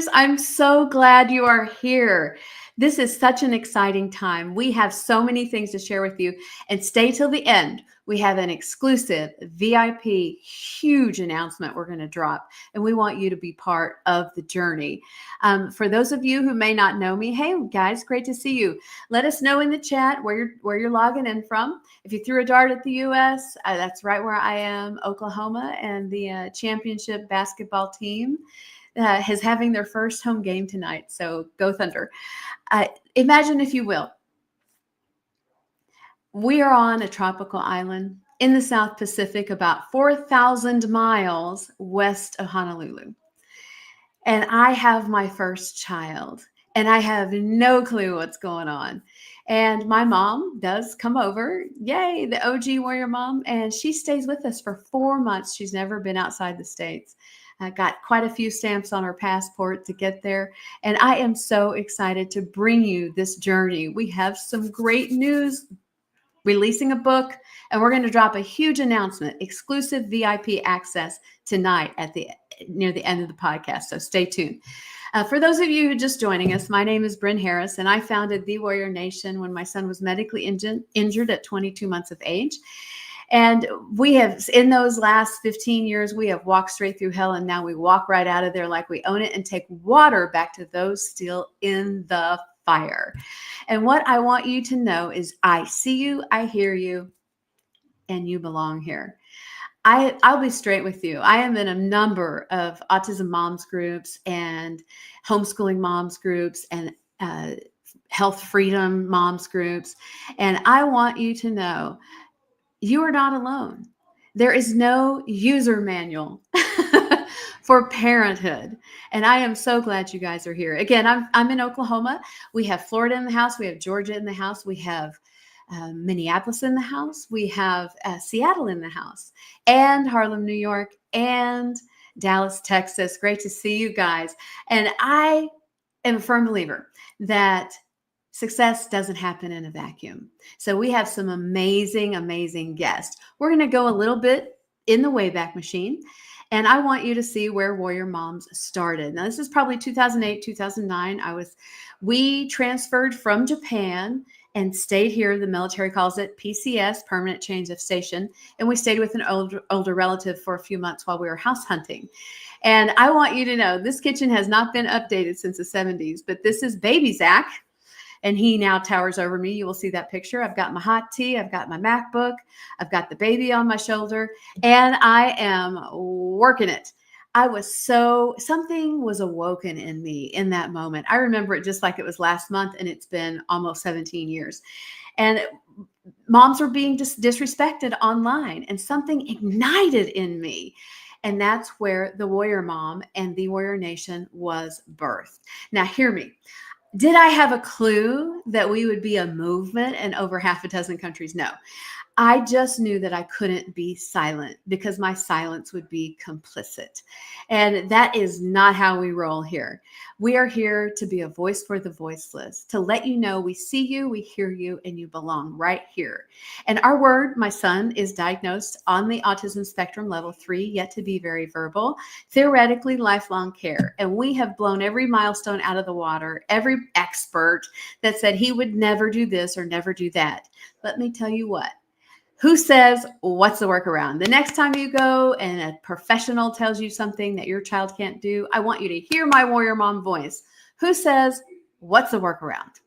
Warriors, I'm so glad you are here. This is such an exciting time. We have so many things to share with you, and stay till the end. We have an exclusive VIP huge announcement we're going to drop, and we want you to be part of the journey. For those of you who may not know me, hey guys, great to see you. Let us know in the chat where you're logging in from. If you threw a dart at the U.S., that's right where I am, Oklahoma, and the championship basketball team is having their first home game tonight. So go Thunder. Imagine, if you will, we are on a tropical island in the South Pacific, about 4,000 miles west of Honolulu. And I have my first child, and I have no clue what's going on. And my mom does come over, yay, the OG Warrior mom, and she stays with us for 4 months. She's never been outside the States. Got quite a few stamps on her passport to get there. And I am so excited to bring you this journey. We have some great news, releasing a book, and we're going to drop a huge announcement, exclusive VIP access tonight near the end of the podcast. So stay tuned. For those of you who are just joining us, my name is Bren Harris, and I founded The Warrior Nation when my son was medically injured at 22 months of age. And we have, in those last 15 years, we have walked straight through hell, and now we walk right out of there like we own it and take water back to those still in the fire. And what I want you to know is I see you, I hear you, and you belong here. I'll be straight with you. I am in a number of autism moms groups and homeschooling moms groups and health freedom moms groups. And I want you to know you are not alone. There is no user manual for parenthood. And I am so glad you guys are here. Again, I'm in Oklahoma. We have Florida in the house. We have Georgia in the house. We have Minneapolis in the house. We have Seattle in the house, and Harlem, New York, and Dallas, Texas. Great to see you guys. And I am a firm believer that success doesn't happen in a vacuum. So we have some amazing, amazing guests. We're going to go a little bit in the Wayback Machine, and I want you to see where Warrior Moms started. Now, this is probably 2008, 2009. We transferred from Japan and stayed here. The military calls it PCS, permanent change of station. And we stayed with an older relative for a few months while we were house hunting. And I want you to know this kitchen has not been updated since the 70s, but this is baby Zach. And he now towers over me. You will see that picture. I've got my hot tea. I've got my MacBook. I've got the baby on my shoulder, and I am working it. Something was awoken in me in that moment. I remember it just like it was last month, and it's been almost 17 years. And moms were being disrespected online, and something ignited in me. And that's where the Warrior Mom and the Warrior Nation was birthed. Now, hear me. Did I have a clue that we would be a movement in over half a dozen countries? No. I just knew that I couldn't be silent because my silence would be complicit. And that is not how we roll here. We are here to be a voice for the voiceless, to let you know we see you, we hear you, and you belong right here. And our word, my son is diagnosed on the autism spectrum level 3, yet to be very verbal, theoretically lifelong care. And we have blown every milestone out of the water, every expert that said he would never do this or never do that. Let me tell you what. Who says, what's the workaround? The next time you go and a professional tells you something that your child can't do, I want you to hear my Warrior Mom voice. Who says, what's the workaround?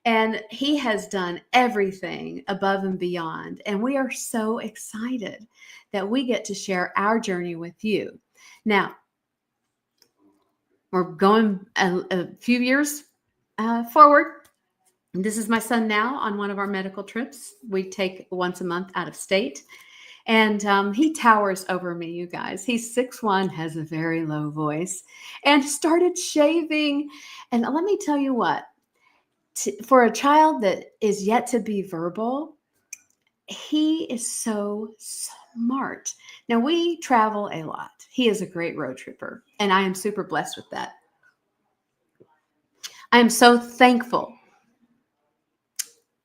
And he has done everything above and beyond. And we are so excited that we get to share our journey with you. Now, we're going a few years forward. This is my son now on one of our medical trips. We take once a month out of state. And he towers over me, you guys. He's 6'1", has a very low voice, and started shaving. And let me tell you what, for a child that is yet to be verbal, he is so smart. Now, we travel a lot. He is a great road tripper, and I am super blessed with that. I am so thankful.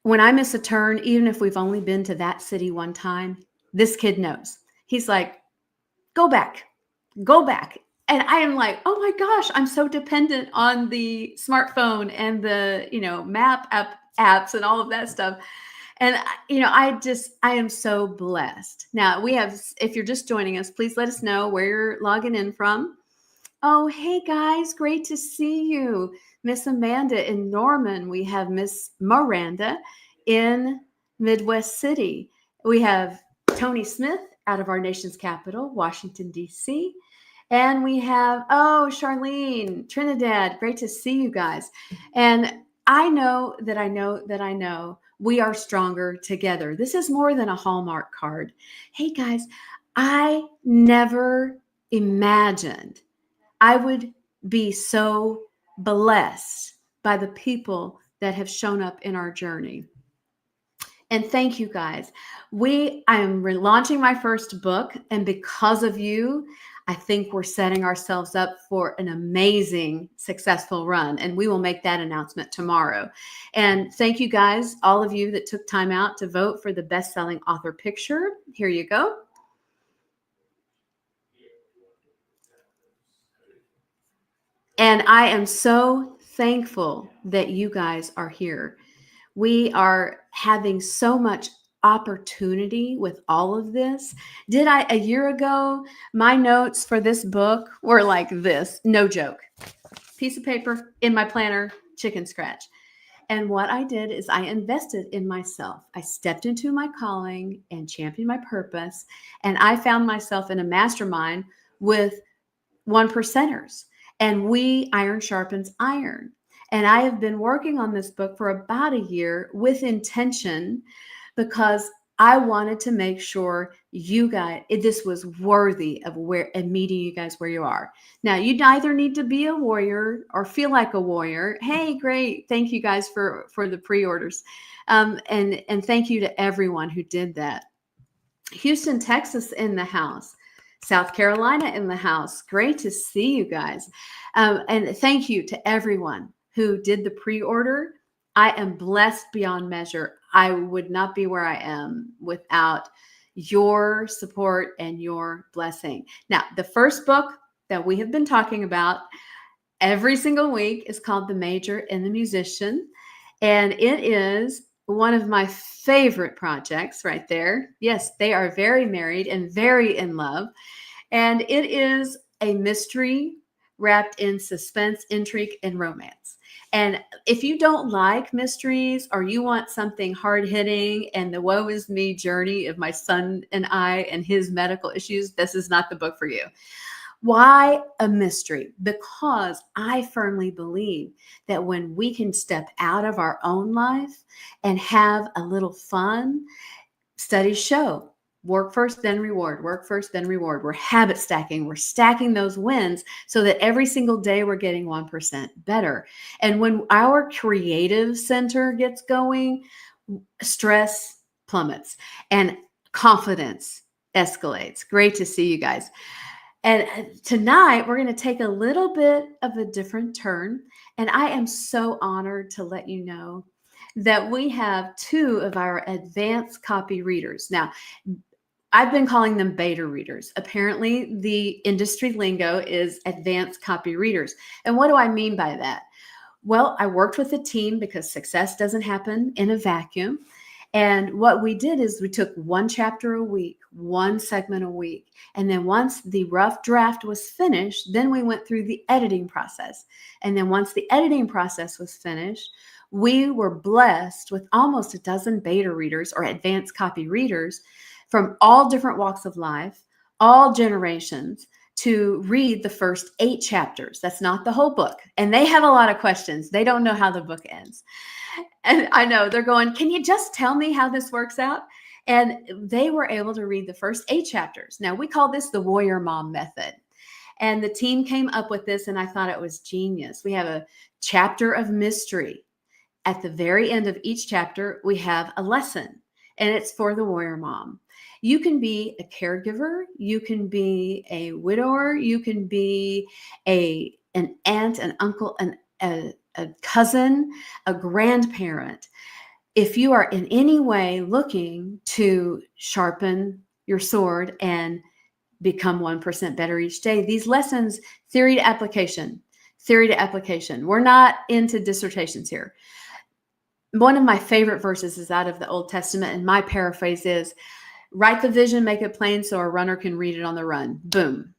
When I miss a turn, even if we've only been to that city one time, this kid knows. He's like, go back, go back. And I am like, oh my gosh, I'm so dependent on the smartphone and the, map apps and all of that stuff. And, I am so blessed. Now, if you're just joining us, please let us know where you're logging in from. Oh, hey guys, great to see you. Miss Amanda in Norman. We have Miss Miranda in Midwest City. We have Tony Smith out of our nation's capital, Washington, D.C. And we have, Charlene, Trinidad. Great to see you guys. And I know we are stronger together. This is more than a Hallmark card. Hey guys, I never imagined I would be so blessed by the people that have shown up in our journey. And thank you guys. I am relaunching my first book, and because of you, I think we're setting ourselves up for an amazing, successful run, and we will make that announcement tomorrow. And thank you guys, all of you that took time out to vote for the best-selling author picture. Here you go. And I am so thankful that you guys are here. We are having so much opportunity with all of this. A year ago, my notes for this book were like this, no joke. Piece of paper in my planner, chicken scratch. And what I did is I invested in myself. I stepped into my calling and championed my purpose. And I found myself in a mastermind with one percenters. And iron sharpens iron. And I have been working on this book for about a year with intention, because I wanted to make sure you guys, this was worthy of meeting you guys where you are. Now, you either need to be a warrior or feel like a warrior. Hey, great. Thank you guys for the pre-orders. And thank you to everyone who did that. Houston, Texas in the house. South Carolina in the house. Great to see you guys. And thank you to everyone who did the pre-order. I am blessed beyond measure. I would not be where I am without your support and your blessing. Now, the first book that we have been talking about every single week is called The Major and the Musician. And it is one of my favorite projects right there. Yes, they are very married and very in love. And it is a mystery wrapped in suspense, intrigue, and romance. And if you don't like mysteries, or you want something hard-hitting and the woe is me journey of my son and I and his medical issues, this is not the book for you. Why a mystery? Because I firmly believe that when we can step out of our own life and have a little fun, studies show work first, then reward, work first, then reward. We're habit stacking. We're stacking those wins so that every single day we're getting 1% better. And when our creative center gets going, stress plummets and confidence escalates. Great to see you guys. And tonight we're going to take a little bit of a different turn. And I am so honored to let you know that we have two of our advanced copy readers. Now, I've been calling them beta readers. Apparently, the industry lingo is advanced copy readers. And what do I mean by that? Well, I worked with a team because success doesn't happen in a vacuum. And what we did is we took one chapter a week, one segment a week. And then once the rough draft was finished, then we went through the editing process. And then once the editing process was finished, we were blessed with almost a dozen beta readers or advanced copy readers from all different walks of life, all generations, to read the first 8 chapters. That's not the whole book. And they have a lot of questions. They don't know how the book ends. And I know they're going, can you just tell me how this works out? And they were able to read the first 8 chapters. Now, we call this the Warrior Mom Method. And the team came up with this, and I thought it was genius. We have a chapter of mystery. At the very end of each chapter, we have a lesson, and it's for the warrior mom. You can be a caregiver. You can be a widower. You can be an aunt, an uncle, a cousin, a grandparent. If you are in any way looking to sharpen your sword and become 1% better each day. These lessons, theory to application, theory to application. We're not into dissertations here. One of my favorite verses is out of the Old Testament, and my paraphrase is, write the vision, make it plain so a runner can read it on the run. Boom.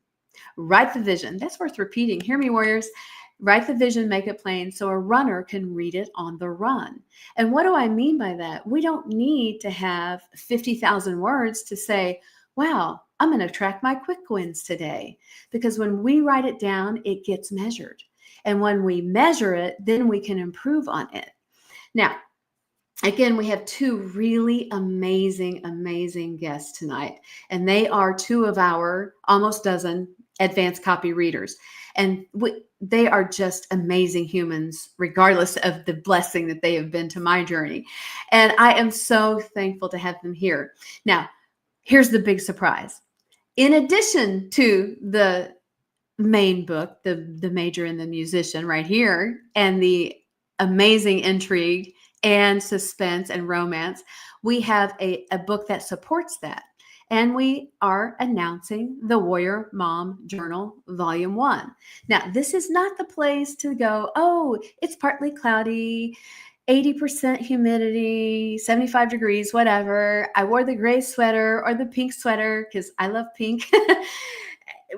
Write the vision. That's worth repeating. Hear me, warriors. Write the vision, make it plain so a runner can read it on the run. And what do I mean by that? We don't need to have 50,000 words to say, wow, I'm going to track my quick wins today. Because when we write it down, it gets measured. And when we measure it, then we can improve on it. Now, again, we have two really amazing guests tonight. And they are two of our almost dozen advanced copy readers. And they are just amazing humans, regardless of the blessing that they have been to my journey. And I am so thankful to have them here. Now, here's the big surprise. In addition to the main book, the Major and the Musician right here, and the amazing intrigue and suspense and romance, we have a book that supports that. And we are announcing the Warrior Mom Journal Volume 1. Now, this is not the place to go, oh, it's partly cloudy, 80% humidity, 75 degrees, whatever. I wore the gray sweater or the pink sweater because I love pink.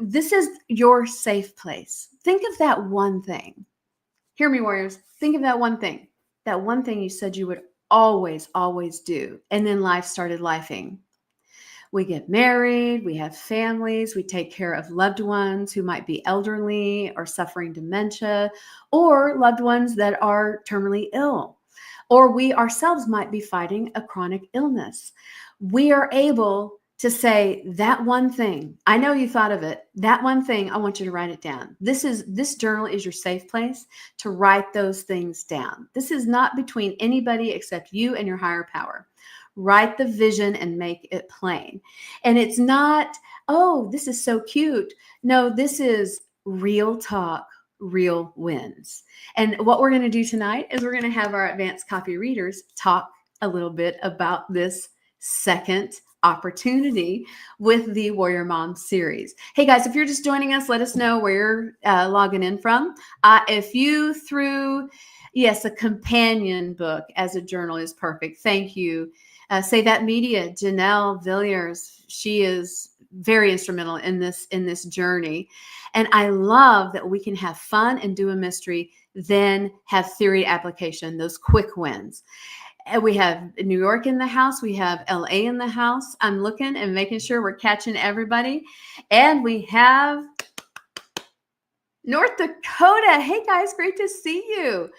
This is your safe place. Think of that one thing. Hear me, warriors. Think of that one thing. That one thing you said you would always do. And then life started lifing. We get married, we have families, we take care of loved ones who might be elderly or suffering dementia, or loved ones that are terminally ill, or we ourselves might be fighting a chronic illness. We are able to say that one thing. I know you thought of it. That one thing, I want you to write it down. This journal is your safe place to write those things down. This is not between anybody except you and your higher power. Write the vision and make it plain. And it's not, oh, this is so cute. No, this is real talk, real wins. And what we're going to do tonight is we're going to have our advanced copy readers talk a little bit about this second opportunity with the Warrior Mom series. Hey guys, if you're just joining us, let us know where you're logging in from. If you threw, yes, a companion book as a journal is perfect. Thank you. Say That Media, Janelle Villiers, she is very instrumental in this journey. And I love that we can have fun and do a mystery, then have theory application, those quick wins. And we have New York in the house. We have LA in the house. I'm looking and making sure we're catching everybody. And we have North Dakota. Hey guys, great to see you.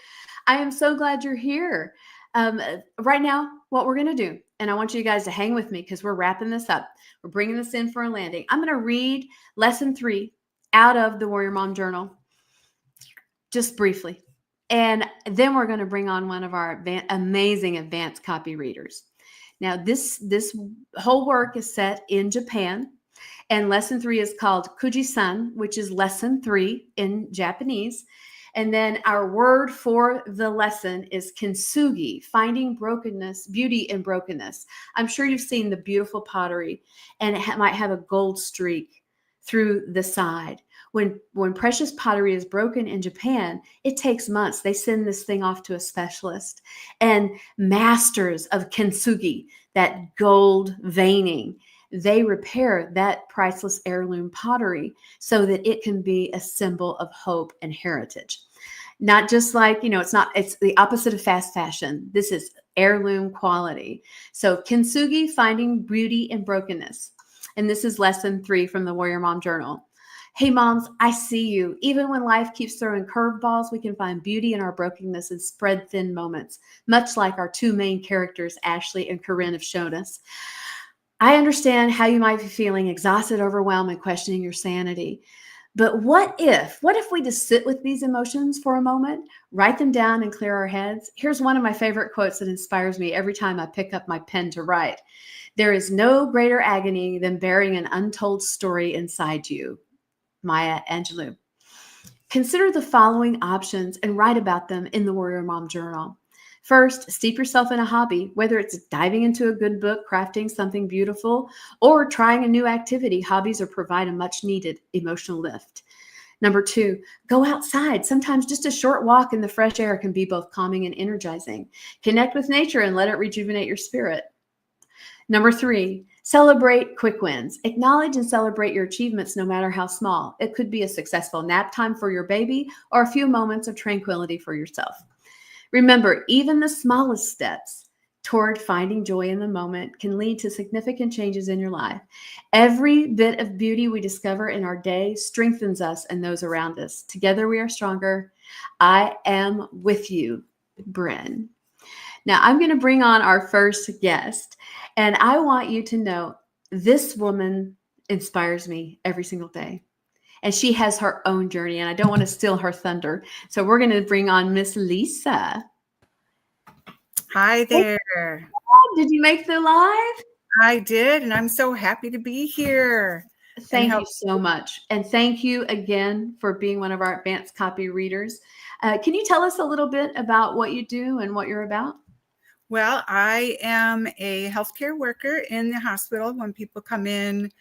I am so glad you're here. Right now, what we're going to do, and I want you guys to hang with me because we're wrapping this up. We're bringing this in for a landing. I'm going to read lesson 3 out of the Warrior Mom Journal just briefly. And then we're going to bring on one of our amazing advanced copy readers. Now, this whole work is set in Japan. And lesson 3 is called Kuji-san, which is lesson 3 in Japanese. And then our word for the lesson is kintsugi, finding brokenness, beauty in brokenness. I'm sure you've seen the beautiful pottery, and it might have a gold streak through the side. When precious pottery is broken in Japan, it takes months. They send this thing off to a specialist, and masters of kintsugi, that gold veining, they repair that priceless heirloom pottery so that it can be a symbol of hope and heritage. Not just like, it's the opposite of fast fashion. This is heirloom quality. So kintsugi, finding beauty in brokenness. And this is lesson 3 from the Warrior Mom Journal. Hey moms, I see you. Even when life keeps throwing curveballs, we can find beauty in our brokenness and spread thin moments, much like our 2 main characters, Ashley and Corinne, have shown us. I understand how you might be feeling exhausted, overwhelmed, and questioning your sanity. But what if we just sit with these emotions for a moment, write them down and clear our heads? Here's one of my favorite quotes that inspires me every time I pick up my pen to write. There is no greater agony than bearing an untold story inside you. Maya Angelou. Consider the following options and write about them in the Warrior Mom Journal. First, steep yourself in a hobby, whether it's diving into a good book, crafting something beautiful, or trying a new activity. Hobbies are provide a much needed emotional lift. Number two, go outside. Sometimes just a short walk in the fresh air can be both calming and energizing. Connect with nature and let it rejuvenate your spirit. Number three, celebrate quick wins. Acknowledge and celebrate your achievements no matter how small. It could be a successful nap time for your baby or a few moments of tranquility for yourself. Remember, even the smallest steps toward finding joy in the moment can lead to significant changes in your life. Every bit of beauty we discover in our day strengthens us and those around us. Together we are stronger. I am with you, Bren. Now, I'm going to bring on our first guest, and I want you to know this woman inspires me every single day. And she has her own journey, and I don't want to steal her thunder. So we're going to bring on Miss Lisa. Hi there. Did you make the live? I did, and I'm so happy to be here. Thank you so much. And thank you again for being one of our advanced copy readers. Can you tell us a little bit about what you do and what you're about? Well, I am a healthcare worker in the hospital when people come in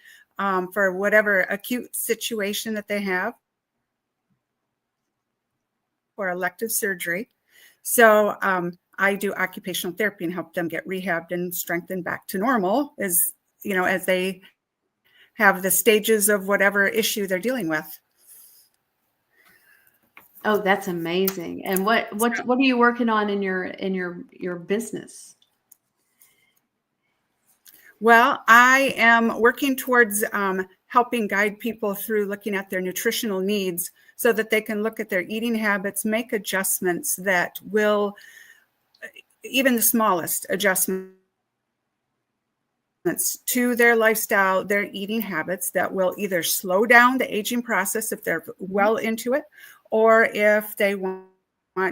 for whatever acute situation that they have or elective surgery. So I do occupational therapy and help them get rehabbed and strengthened back to normal as they have the stages of whatever issue they're dealing with. Oh, that's amazing. And what are you working on in your business? Well, I am working towards helping guide people through looking at their nutritional needs so that they can look at their eating habits, make adjustments that will, even the smallest adjustments to their lifestyle, their eating habits that will either slow down the aging process if they're well into it, or if they want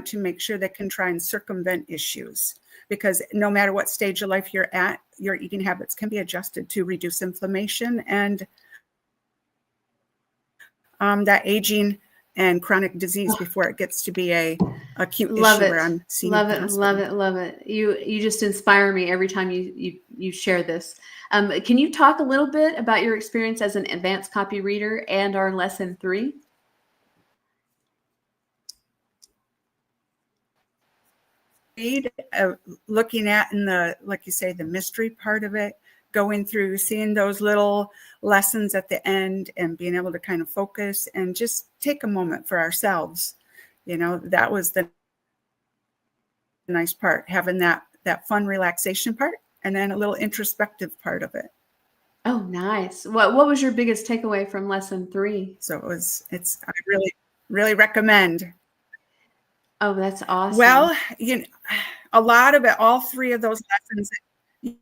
to make sure they can try and circumvent issues. Because no matter what stage of life you're at, your eating habits can be adjusted to reduce inflammation and that aging and chronic disease before it gets to be a acute issue where I'm seeing. Love it. You just inspire me every time you share this. Can you talk a little bit about your experience as an advanced copy reader and our lesson 3? Looking at in the, like you say, the mystery part of it, going through, seeing those little lessons at the end and being able to kind of focus and just take a moment for ourselves. That was the nice part, having that fun relaxation part and then a little introspective part of it. Oh, nice. What was your biggest takeaway from lesson 3? So I really recommend. Oh, that's awesome. Well, a lot of it, all 3 of those lessons that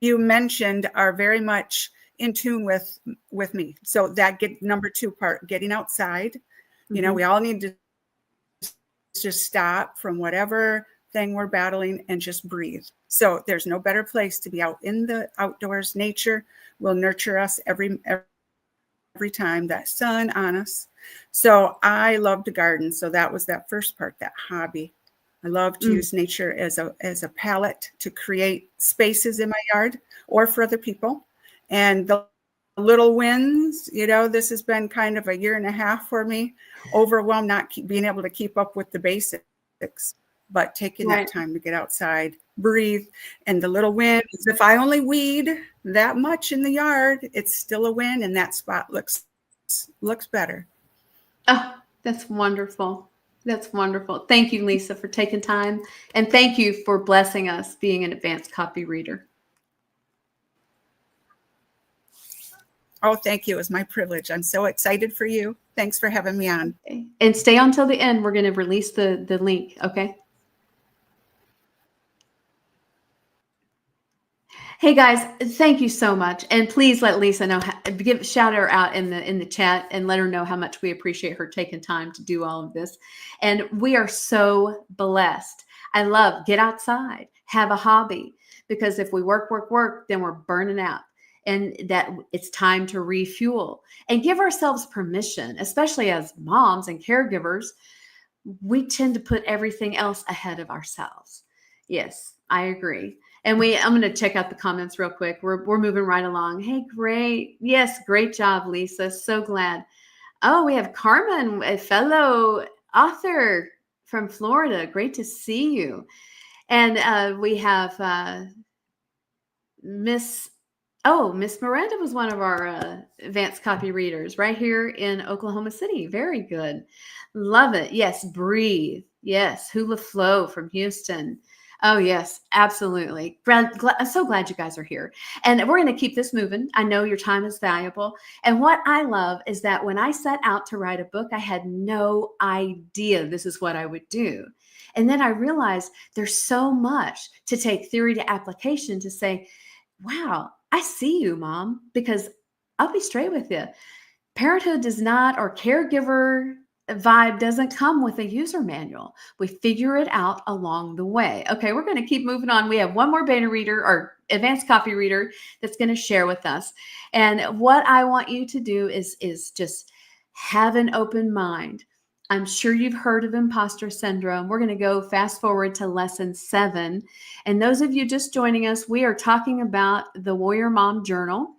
you mentioned are very much in tune with me. So that number 2 part, getting outside, we all need to just stop from whatever thing we're battling and just breathe. So there's no better place to be out in the outdoors. Nature will nurture us every time, that sun on us. So I love to garden. So that was that first part, that hobby. I love to use nature as a palette to create spaces in my yard or for other people. And the little wins, this has been kind of a year and a half for me, overwhelmed, not being able to keep up with the basics, but taking that time to get outside, breathe. And the little win is, if I only weed that much in the yard, it's still a win, and that spot looks better. Oh, that's wonderful. That's wonderful. Thank you, Lisa, for taking time. And thank you for blessing us being an advanced copy reader. Oh, thank you. It was my privilege. I'm so excited for you. Thanks for having me on. Okay. And stay on till the end. We're going to release the link. Okay. Hey guys, thank you so much. And please let Lisa know, shout her out in the chat and let her know how much we appreciate her taking time to do all of this. And we are so blessed. I love get outside, have a hobby, because if we work, then we're burning out. And that it's time to refuel and give ourselves permission, especially as moms and caregivers. we tend to put everything else ahead of ourselves. Yes, I agree. And I'm going to check out the comments real quick. We're moving right along. Hey, great. Yes, great job, Lisa. So glad. Oh, we have Carmen, a fellow author from Florida. Great to see you. And we have Miss Miranda was one of our advanced copy readers right here in Oklahoma City. Very good. Love it. Yes, breathe. Yes, Hula Flow from Houston. Oh, yes, absolutely. I'm so glad you guys are here. And we're going to keep this moving. I know your time is valuable. And what I love is that when I set out to write a book, I had no idea this is what I would do. And then I realized there's so much to take theory to application to say, wow, I see you, Mom, because I'll be straight with you. Parenthood does not, or caregiver vibe doesn't come with a user manual. We figure it out along the way. Okay, we're going to keep moving on. We have one more beta reader or advanced copy reader that's going to share with us. And what I want you to do is just have an open mind. I'm sure you've heard of imposter syndrome. We're going to go fast forward to lesson 7. And those of you just joining us, we are talking about the Warrior Mom Journal.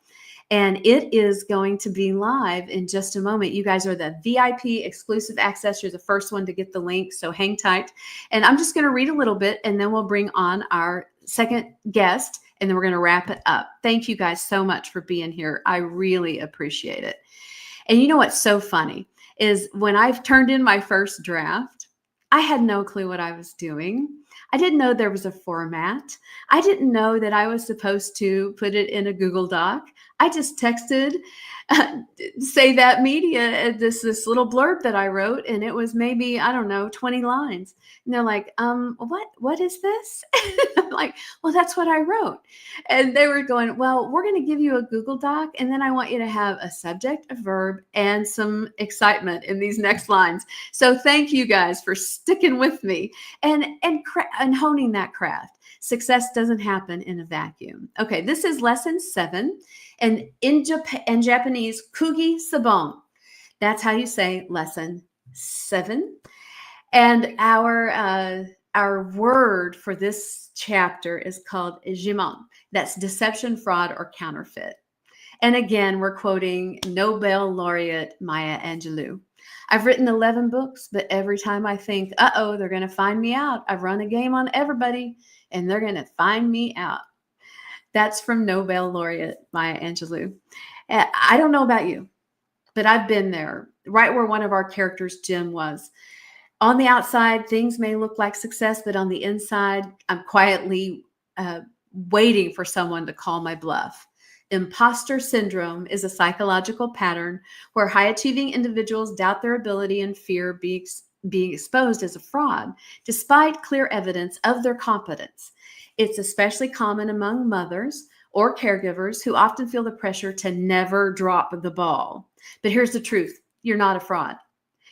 And it is going to be live in just a moment. You guys are the VIP exclusive access. You're the first one to get the link, so hang tight. And I'm just going to read a little bit, and then we'll bring on our second guest, and then we're going to wrap it up. Thank you guys so much for being here. I really appreciate it. And you know what's so funny is when I've turned in my first draft, I had no clue what I was doing. I didn't know there was a format. I didn't know that I was supposed to put it in a Google Doc. I just texted, say that media, this little blurb that I wrote, and it was maybe, I don't know, 20 lines. And they're like, what is this? I'm like, well, that's what I wrote. And they were going, well, we're going to give you a Google Doc, and then I want you to have a subject, a verb, and some excitement in these next lines. So thank you guys for sticking with me and honing that craft. Success doesn't happen in a vacuum. Okay, this is lesson 7. And in Japanese, kugi sabon. That's how you say lesson 7. And our word for this chapter is called jimon. That's deception, fraud, or counterfeit. And again, we're quoting Nobel laureate Maya Angelou. I've written 11 books, but every time I think, uh-oh, they're going to find me out. I've run a game on everybody, and they're going to find me out. That's from Nobel laureate Maya Angelou. I don't know about you, but I've been there, right where one of our characters, Jim, was. On the outside, things may look like success, but on the inside, I'm quietly waiting for someone to call my bluff. Imposter syndrome is a psychological pattern where high-achieving individuals doubt their ability and fear being exposed as a fraud, despite clear evidence of their competence. It's especially common among mothers or caregivers who often feel the pressure to never drop the ball. But here's the truth. You're not a fraud.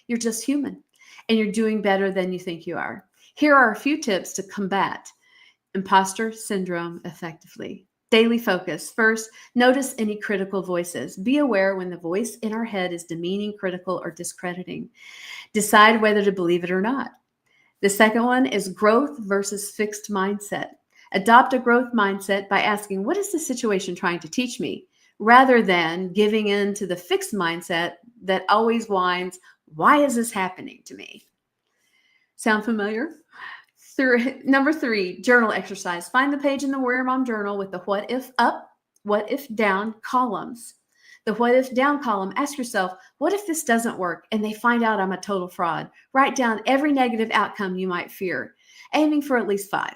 You're just human, and you're doing better than you think you are. Here are a few tips to combat imposter syndrome effectively. Daily focus. First, notice any critical voices. Be aware when the voice in our head is demeaning, critical, or discrediting. Decide whether to believe it or not. The second one is growth versus fixed mindset. Adopt a growth mindset by asking, what is the situation trying to teach me? Rather than giving in to the fixed mindset that always whines, why is this happening to me? Sound familiar? Number 3, journal exercise. Find the page in the Warrior Mom Journal with the what if up, what if down columns. The what if down column, ask yourself, what if this doesn't work and they find out I'm a total fraud? Write down every negative outcome you might fear, aiming for at least 5.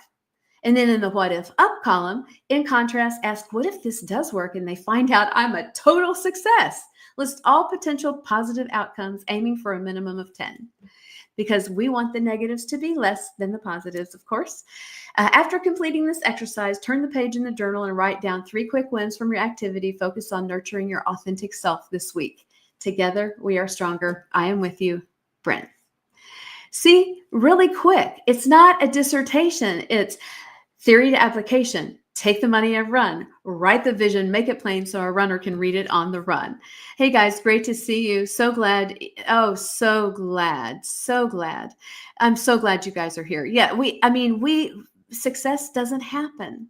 And then in the what if up column, in contrast, ask, what if this does work and they find out I'm a total success? List all potential positive outcomes, aiming for a minimum of 10. Because we want the negatives to be less than the positives, of course. After completing this exercise, turn the page in the journal and write down 3 quick wins from your activity. Focus on nurturing your authentic self this week. Together, we are stronger. I am with you, Bren. See, really quick. It's not a dissertation. It's theory to application. take the money and run. Write the vision, make it plain so a runner can read it on the run. Hey guys, great to see you. So glad. Oh, so glad. So glad. I'm so glad you guys are here. Yeah, success doesn't happen.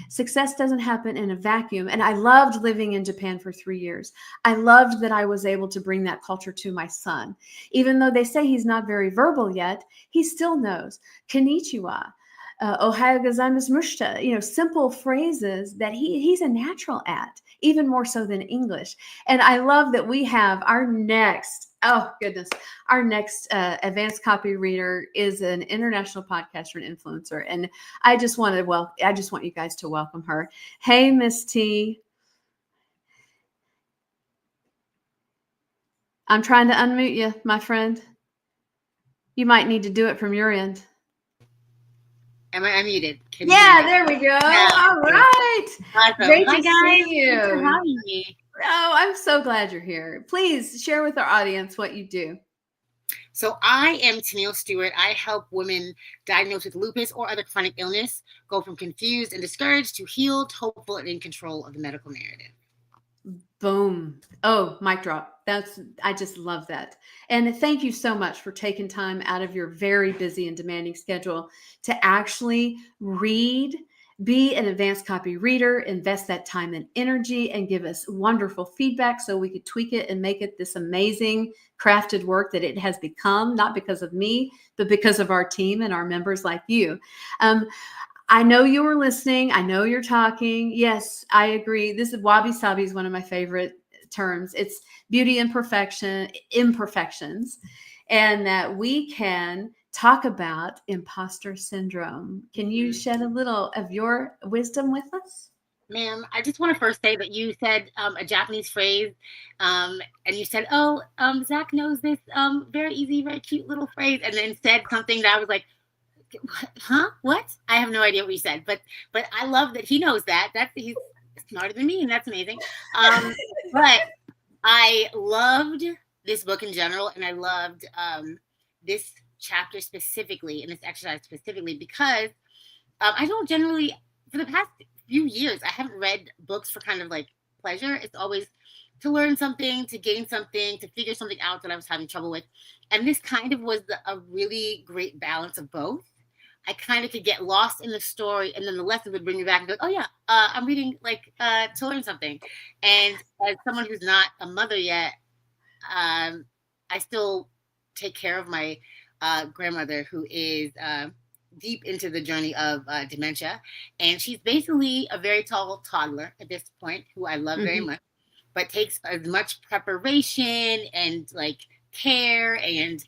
Success doesn't happen in a vacuum. And I loved living in Japan for 3 years. I loved that I was able to bring that culture to my son. Even though they say he's not very verbal yet, he still knows konnichiwa, ohayo gozaimasu mushita, simple phrases that he's a natural at, even more so than English. And I love that we have our next advanced copy reader is an international podcaster and influencer. And I just want you guys to welcome her. Hey, Miss T. I'm trying to unmute you, my friend. You might need to do it from your end. Am I unmuted? There we go. Yeah. All right. Awesome. Great Hi, to guys. see you. Thanks for having me. Oh, I'm so glad you're here. Please share with our audience what you do. So I am Tennille Stewart. I help women diagnosed with lupus or other chronic illness go from confused and discouraged to healed, hopeful, and in control of the medical narrative. Boom. Oh, mic drop. I just love that. And thank you so much for taking time out of your very busy and demanding schedule to actually read, be an advanced copy reader, invest that time and energy, and give us wonderful feedback so we could tweak it and make it this amazing crafted work that it has become, not because of me, but because of our team and our members like you. I know you were listening. I know you're talking. Yes, I agree. This is wabi-sabi is one of my favorite terms. It's beauty imperfections, and that we can talk about imposter syndrome. Can you shed a little of your wisdom with us? Ma'am, I just want to first say that you said a Japanese phrase, and you said, Zach knows this very easy, very cute little phrase, and then said something that I was like, huh? What? I have no idea what you said, but I love that he knows that. He's smarter than me, and that's amazing. But I loved this book in general, and I loved this chapter specifically, and this exercise specifically, because I don't generally, for the past few years, I haven't read books for kind of like pleasure. It's always to learn something, to gain something, to figure something out that I was having trouble with. And this kind of was a really great balance of both. I kind of could get lost in the story, and then the lesson would bring me back and go, oh yeah, I'm reading to learn something. And as someone who's not a mother yet, I still take care of my grandmother, who is deep into the journey of dementia. And she's basically a very tall toddler at this point, who I love very much, but takes as much preparation and care and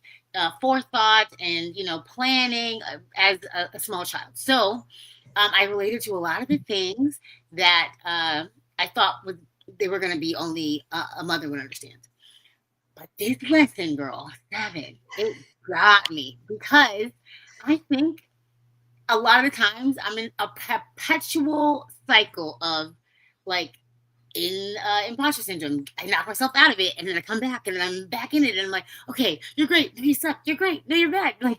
forethought and planning as a small child. So I related to a lot of the things that I thought they were going to be only a mother would understand. But this lesson, girl, 7, it got me, because I think a lot of the times I'm in a perpetual cycle of imposter syndrome. I knock myself out of it, and then I come back, and then I'm back in it, and I'm like, okay, you're great. No, you suck. You're great. No, you're bad. And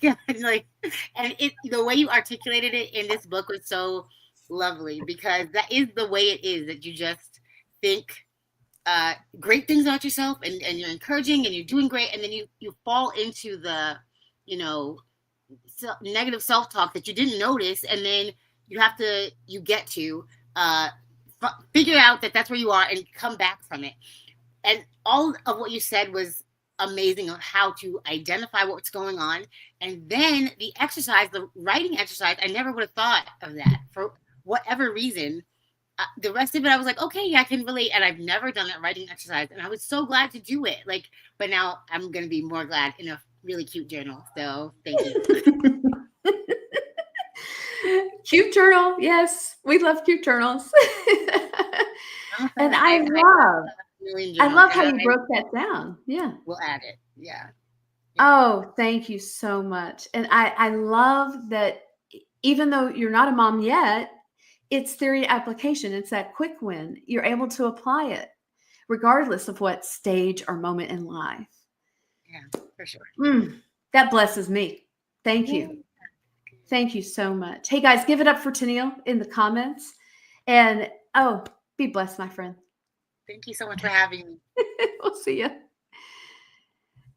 the way you articulated it in this book was so lovely, because that is the way it is, that you just think great things about yourself, and you're encouraging, and you're doing great, and then you fall into the negative self-talk that you didn't notice, and then you get to figure out that that's where you are and come back from it. And all of what you said was amazing on how to identify what's going on. And then the writing exercise, I never would have thought of that for whatever reason. The rest of it, I was like, okay, yeah, I can relate. And I've never done that writing exercise, and I was so glad to do it. But now I'm going to be more glad in a really cute journal. So thank you. Cute journal. Yes, we love cute journals. And I love how you broke that down. Yeah. We'll add it. Yeah. Oh, thank you so much. And I love that even though you're not a mom yet, it's theory application. It's that quick win. You're able to apply it regardless of what stage or moment in life. Yeah, for sure. That blesses me. Thank you. Thank you so much. Hey guys, give it up for Tennille in the comments. And oh, be blessed, my friend. Thank you so much for having me. We'll see you.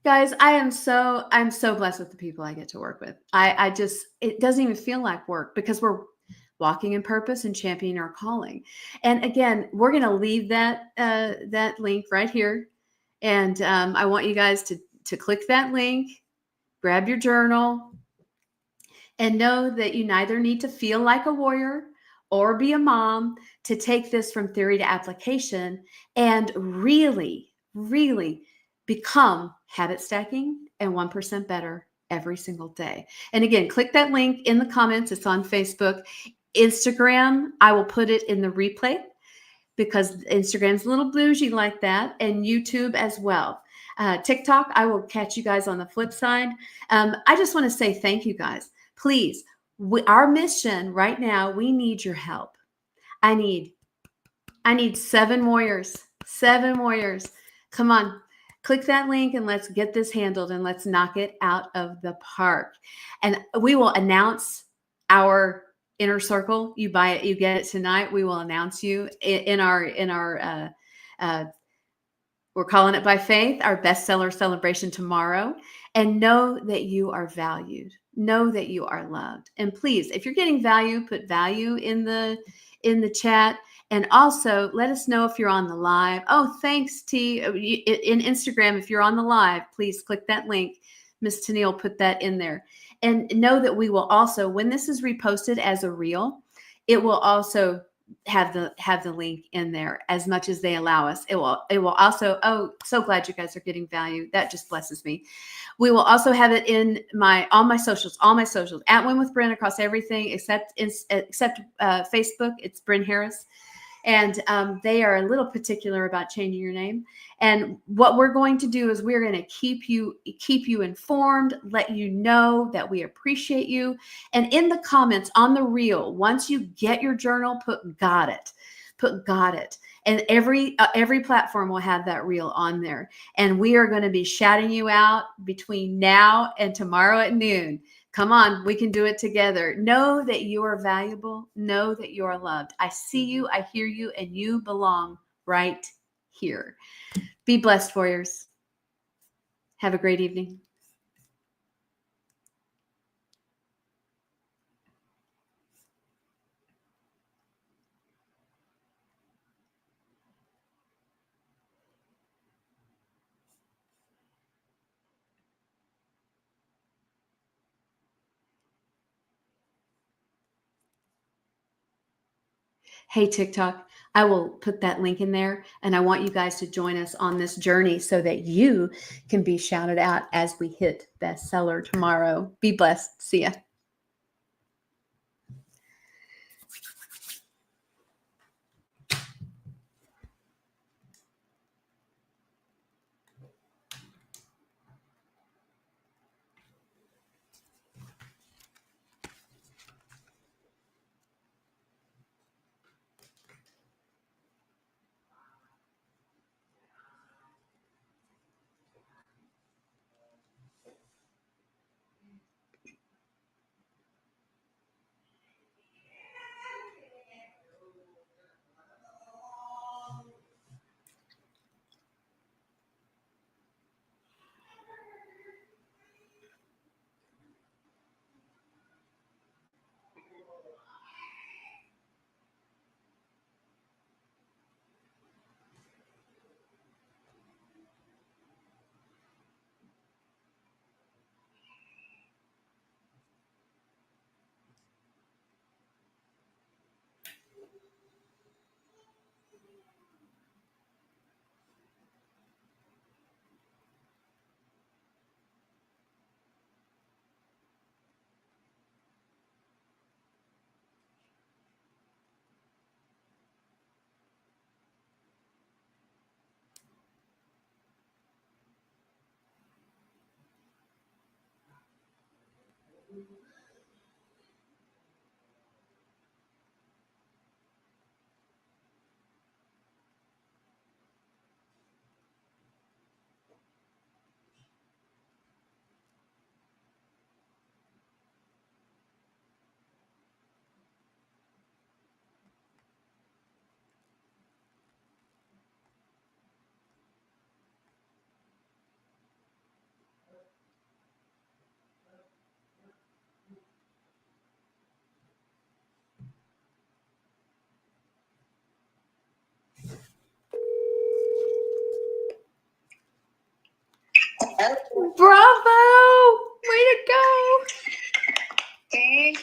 Guys, I'm so blessed with the people I get to work with. I just, it doesn't even feel like work because we're walking in purpose and championing our calling. And again, we're going to leave that link right here. And I want you guys to click that link, grab your journal, and know that you neither need to feel like a warrior or be a mom to take this from theory to application and really, really become habit stacking and 1% better every single day. And again, click that link in the comments. It's on Facebook. Instagram, I will put it in the replay because Instagram's a little bougie like that, and YouTube as well. TikTok, I will catch you guys on the flip side. I just want to say thank you guys. Please, our mission right now, we need your help. I need 7 warriors. 7 warriors. Come on, click that link and let's get this handled and let's knock it out of the park. And we will announce our inner circle. You buy it, you get it tonight. We will announce you in our we're calling it By Faith, our bestseller celebration tomorrow. And know that you are valued. Know that you are loved. And please, if you're getting value, put value in the chat. And also let us know if you're on the live. Oh, thanks, T. In Instagram, if you're on the live, please click that link. Miss Tennille put that in there. And know that we will also, when this is reposted as a reel, it will also have the link in there as much as they allow us. It will also, oh, so glad you guys are getting value. That just blesses me. We will also have it in all my socials at Win with Bren across everything except Facebook. It's Bren Harris. And they are a little particular about changing your name. And what we're going to do is we're going to keep you informed, let you know that we appreciate you. And in the comments on the reel, once you get your journal, put got it. Put got it. And every platform will have that reel on there. And we are going to be shouting you out between now and tomorrow at noon. Come on, we can do it together. Know that you are valuable. Know that you are loved. I see you, I hear you, and you belong right here. Be blessed, warriors. Have a great evening. Hey, TikTok, I will put that link in there, and I want you guys to join us on this journey so that you can be shouted out as we hit bestseller tomorrow. Be blessed. See ya.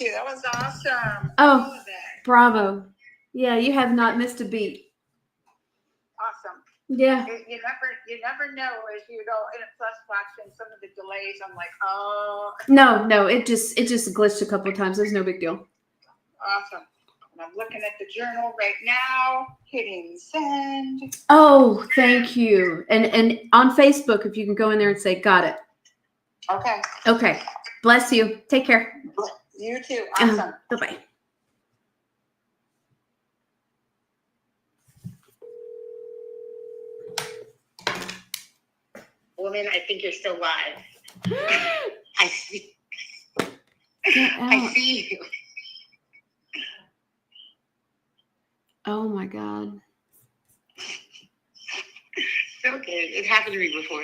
you. That was awesome. Oh. All of that. Bravo. Yeah, you have not missed a beat. Awesome. Yeah. You never know as you go in a plus watching some of the delays. I'm like, oh. No, it just glitched a couple of times. There's no big deal. Awesome. And I'm looking at the journal right now, hitting send. Oh, thank you. And on Facebook, if you can go in there and say, got it. Okay. Okay. Bless you. Take care. You too. Awesome. Bye-bye. Woman, I think you're still live. I see. I see you. Oh my God. Okay, it happened to me before.